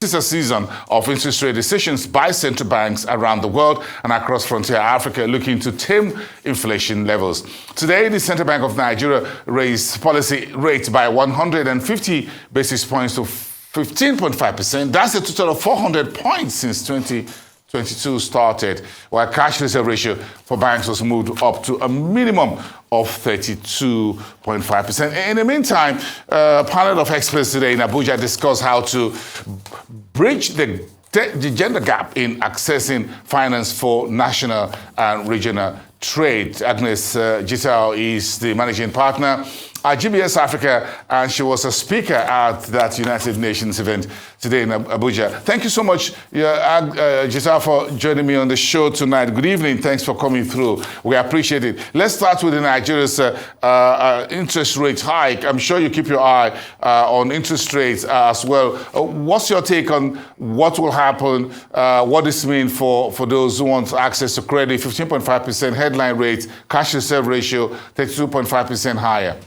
This is a season of interest rate decisions by central banks around the world and across frontier Africa looking to tame inflation levels. Today, the Central Bank of Nigeria raised policy rates by 150 basis points to 15.5%. That's a total of 400 points since 2022 started, while cash reserve ratio for banks was moved up to a minimum of 32.5%. In the meantime, a panel of experts today in Abuja discussed how to bridge the gender gap in accessing finance for national and regional trade. Agnes Gitau is the managing partner at GBS Africa, and she was a speaker at that United Nations event today in Abuja. Thank you so much, Gitau, for joining me on the show tonight. Good evening. Thanks for coming through. We appreciate it. Let's start with Nigeria's interest rate hike. I'm sure you keep your eye on interest rates as well. What's your take on what will happen, what this means for those who want access to credit? 15.5% headline rate, cash reserve ratio 32.5% higher.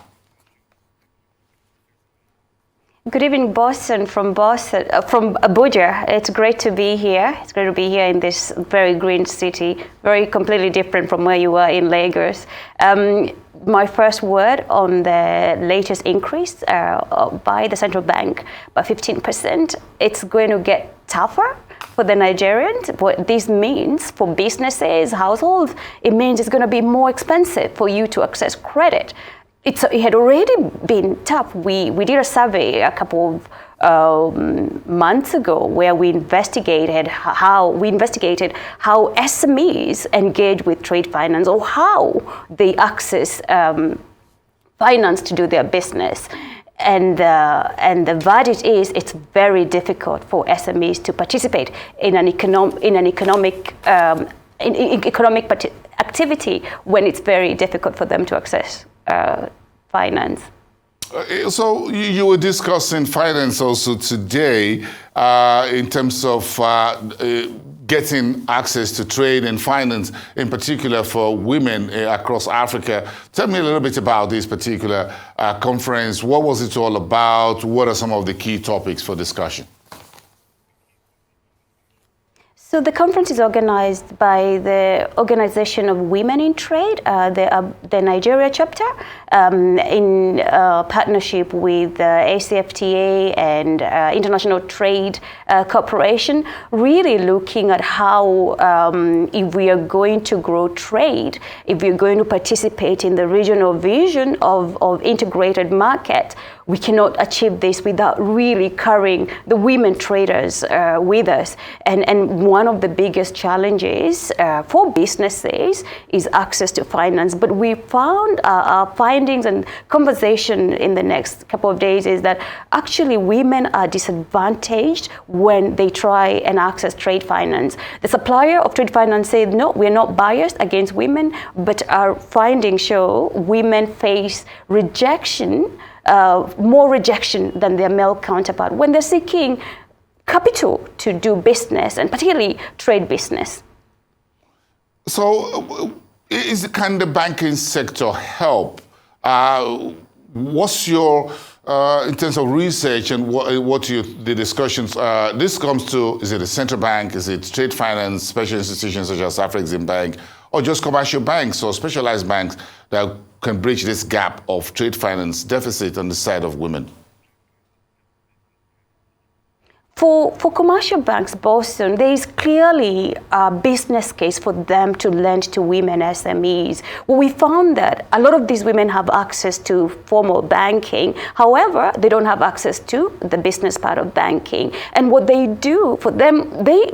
Good evening, Boston, from Abuja. It's great to be here. It's great to be here in this very green city, very completely different from where you were in Lagos. My first word on the latest increase by the central bank by 15%. It's going to get tougher for the Nigerians. What this means for businesses, households, it means it's going to be more expensive for you to access credit. It had already been tough. We did a survey a couple of months ago where we investigated how SMEs engage with trade finance or how they access finance to do their business. And the verdict is it's very difficult for SMEs to participate in economic activity when it's very difficult for them to access finance. So you were discussing finance also today in terms of getting access to trade and finance, in particular for women across Africa. Tell me a little bit about this particular conference. What was it all about? What are some of the key topics for discussion? So the conference is organized by the Organization of Women in Trade, the Nigeria chapter, in partnership with ACFTA and International Trade Corporation, really looking at how if we are going to grow trade, if we're going to participate in the regional vision of integrated market, we cannot achieve this without really carrying the women traders with us. And one of the biggest challenges for businesses is access to finance. But we found our findings and conversation in the next couple of days is that actually women are disadvantaged when they try and access trade finance. The supplier of trade finance said, no, we're not biased against women, but our findings show women face rejection, more rejection than their male counterpart when they're seeking capital to do business, and particularly trade business. So can the banking sector help? What's your, in terms of research and the discussions, this comes to, is it a central bank, is it trade finance, special institutions such as Afrexim Bank, or just commercial banks or specialized banks that can bridge this gap of trade finance deficit on the side of women? For commercial banks, Boston, there is clearly a business case for them to lend to women SMEs. Well, we found that a lot of these women have access to formal banking. However, they don't have access to the business part of banking. And what they do for them, they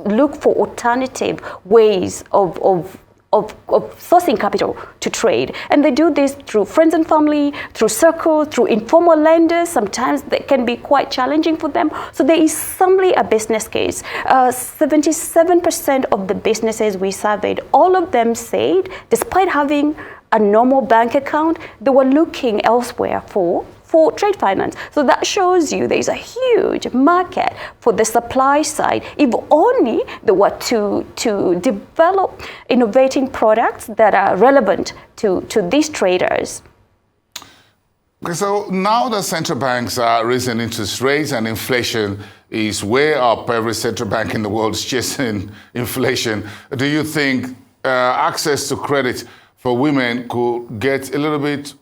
look for alternative ways of sourcing capital to trade. And they do this through friends and family, through circles, through informal lenders. Sometimes they can be quite challenging for them. So there is simply a business case. 77% of the businesses we surveyed, all of them said, despite having a normal bank account, they were looking elsewhere for trade finance. So that shows you there's a huge market for the supply side, if only they were to develop innovating products that are relevant to these traders. Okay, so now the central banks are raising interest rates and inflation is way up. Every central bank in the world is chasing inflation. Do you think access to credit for women could get a little bit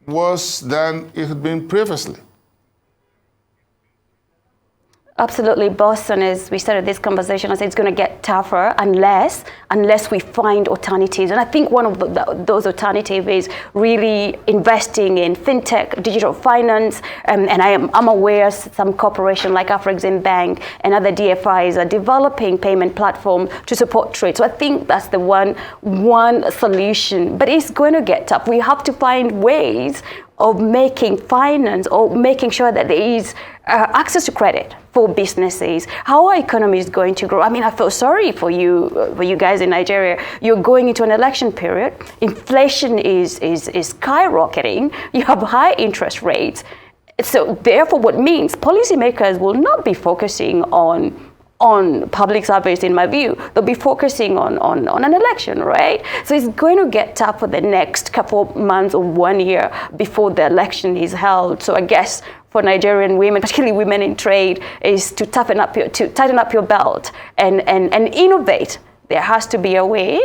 worse than it had been previously? Absolutely, Boston, as we started this conversation, I said it's going to get tougher unless we find alternatives. And I think one of those alternatives is really investing in fintech, digital finance. And I'm aware some corporations like Afrexim Bank and other DFIs are developing payment platform to support trade. So I think that's the one solution. But it's going to get tough. We have to find ways of making finance or making sure that there is access to credit for businesses. How our economy is going to grow. I mean, I feel sorry for you guys in Nigeria. You're going into an election period. Inflation is skyrocketing. You have high interest rates. So therefore, what means policymakers will not be focusing on public service, in my view. They'll be focusing on an election, right? So it's going to get tough for the next couple of months or 1 year before the election is held. So I guess for Nigerian women, particularly women in trade, is to tighten up your belt and innovate. There has to be a way,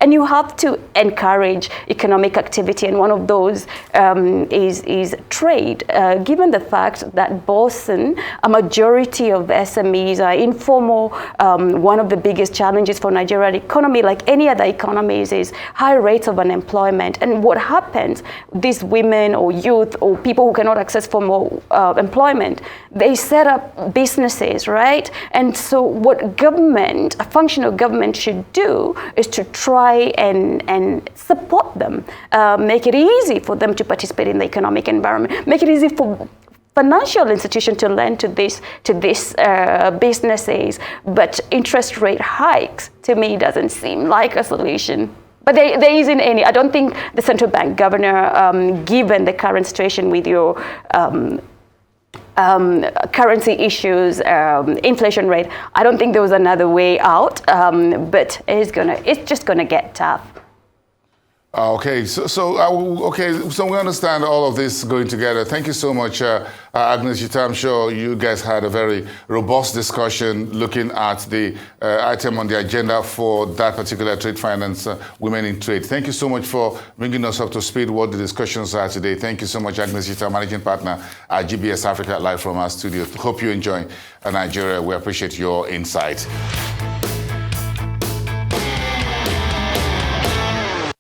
and you have to encourage economic activity, and one of those is trade. Given the fact that Boston, a majority of SMEs are informal, one of the biggest challenges for Nigerian economy, like any other economies, is high rates of unemployment. And what happens, these women or youth or people who cannot access formal employment, they set up businesses, right? And so what a functional government should do is to try and support them, make it easy for them to participate in the economic environment, make it easy for financial institutions to lend to these businesses. But interest rate hikes, to me, doesn't seem like a solution. But there isn't any. I don't think the central bank governor, given the current situation with your currency issues, inflation rate, I don't think there was another way out, but it's just gonna get tough. Okay, so we understand all of this going together. Thank you so much, Agnes Gitau. I'm sure you guys had a very robust discussion looking at the item on the agenda for that particular trade finance, women in trade. Thank you so much for bringing us up to speed what the discussions are today. Thank you so much, Agnes Gitau, managing partner at GBS Africa, live from our studio. Hope you enjoy Nigeria. We appreciate your insight.